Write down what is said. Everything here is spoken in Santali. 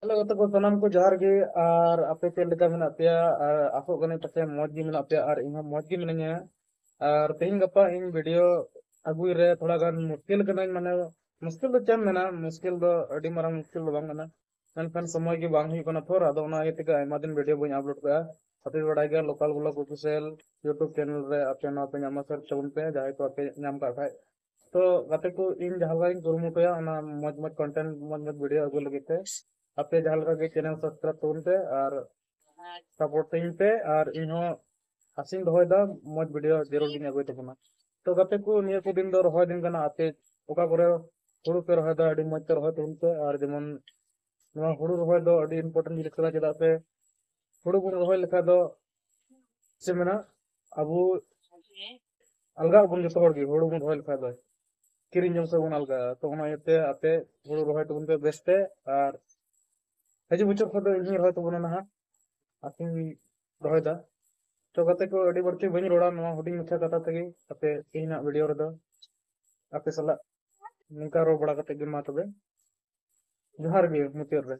हेलो तो को सनम को जहर गे और आपे चेक लेका मेना पेया और आसो गने पते मौज गी मेना पेया और इहा मौज गी मिनाया और तेहिं गप्पा इन वीडियो अगुई रे थोड़ा गान मुश्किल कना माने मुश्किल दो चेम मेना मुश्किल दो अडी मारंग मुश्किल दो बांग कना मेनखान समय गी बांग हुई कना थोर आदो ओना इते का आयमा दिन वीडियो बइन अपलोड का अते बड़ा गया local blog official YouTube channel रे आपे ना पे नामा सर्च तबन पे जाय तो आपे नाम का खाय तो गाते को इन जहां इन कुरुमुटया ओना मौज मौज कंटेंट मौज मौज वीडियो अगु लगे आपे जहां लगा के चैनल सब्सक्राइब तबन पे और सपोर्ट टिंग पे और इनहो आसिन दोहय दा मौज वीडियो जरूर दिन अगुय तबना तो गाते को निया को दिन दो रहोय दिन कना आपे ओका करे हुड़ू पे रहोय दा अडी मौज ते रहोय तबन पे और जेमन नवा हुड़ू रहोय दो अडी इंपोर्टेंट जिनिस कना चेदा पे हुड़ू बन रहोय लेखा दो से मेना अबू अलगा बन जतो हर गे हुड़ू बन रहोय लेखा दो किरिन जम से बन अलगा तो ओना इते आपे हुड़ू रहोय तबन पे बेस्टे और हजू बुचर खद इन रहोय तबन ना आसिन रहोय दा तो गाते को अडी बड़ती बइन रोड़ा नवा हुडिंग मछा कथा तगे आपे इना वीडियो रे दो आपे सला निका रो बड़ा कते गे मा तबे जोहार गे मुतेर रे।